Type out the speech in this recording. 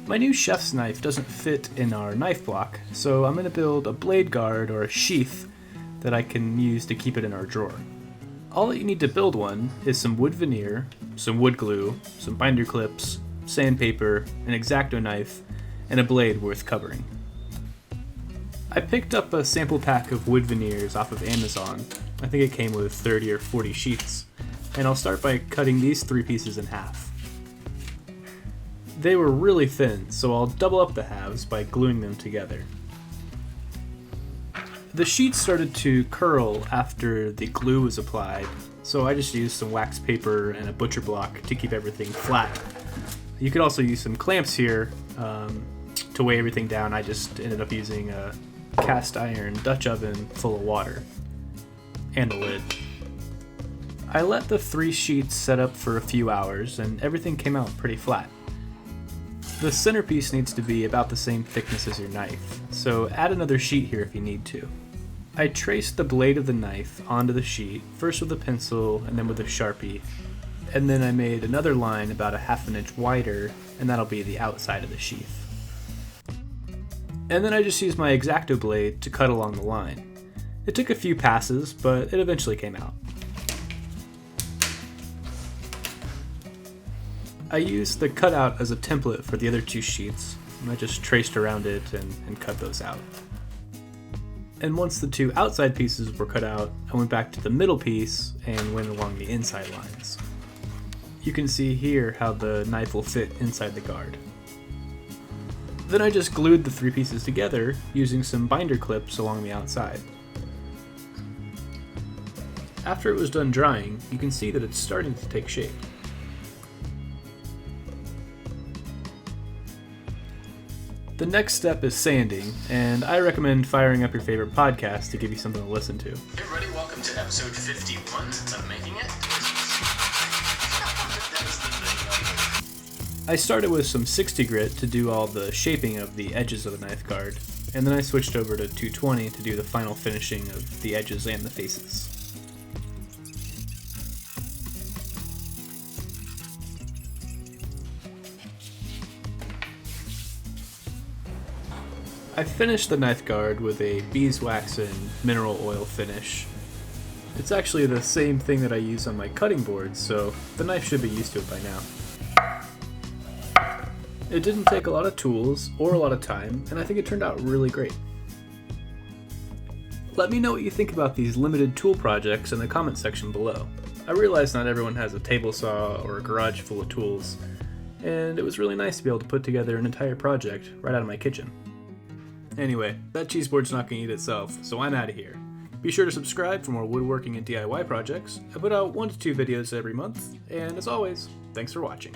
My new chef's knife doesn't fit in our knife block, so I'm going to build a blade guard or a sheath that I can use to keep it in our drawer. All that you need to build one is some wood veneer, some wood glue, some binder clips, sandpaper, an X-ACTO knife, and a blade worth covering. I picked up a sample pack of wood veneers off of Amazon. I think it came with 30 or 40 sheets, and I'll start by cutting these 3 pieces in half. They were really thin, so I'll double up the halves by gluing them together. The sheets started to curl after the glue was applied, so I just used some wax paper and a butcher block to keep everything flat. You could also use some clamps here to weigh everything down. I just ended up using a cast iron Dutch oven full of water and a lid. I let the 3 sheets set up for a few hours and everything came out pretty flat. The centerpiece needs to be about the same thickness as your knife, so add another sheet here if you need to. I traced the blade of the knife onto the sheet, first with a pencil and then with a Sharpie, and then I made another line about 1/2 inch wider, and that'll be the outside of the sheath. And then I just used my X-ACTO blade to cut along the line. It took a few passes, but it eventually came out. I used the cutout as a template for the other 2 sheets, and I just traced around it and cut those out. And once the 2 outside pieces were cut out, I went back to the middle piece and went along the inside lines. You can see here how the knife will fit inside the guard. Then I just glued the 3 pieces together using some binder clips along the outside. After it was done drying, you can see that it's starting to take shape. The next step is sanding, and I recommend firing up your favorite podcast to give you something to listen to. Hey everybody, welcome to episode 51 of Making It. I started with some 60 grit to do all the shaping of the edges of the knife guard, and then I switched over to 220 to do the final finishing of the edges and the faces. I finished the knife guard with a beeswax and mineral oil finish. It's actually the same thing that I use on my cutting boards, so the knife should be used to it by now. It didn't take a lot of tools or a lot of time, and I think it turned out really great. Let me know what you think about these limited tool projects in the comment section below. I realize not everyone has a table saw or a garage full of tools, and it was really nice to be able to put together an entire project right out of my kitchen. Anyway, that cheese board's not going to eat itself, so I'm out of here. Be sure to subscribe for more woodworking and DIY projects. I put out 1 to 2 videos every month, and as always, thanks for watching.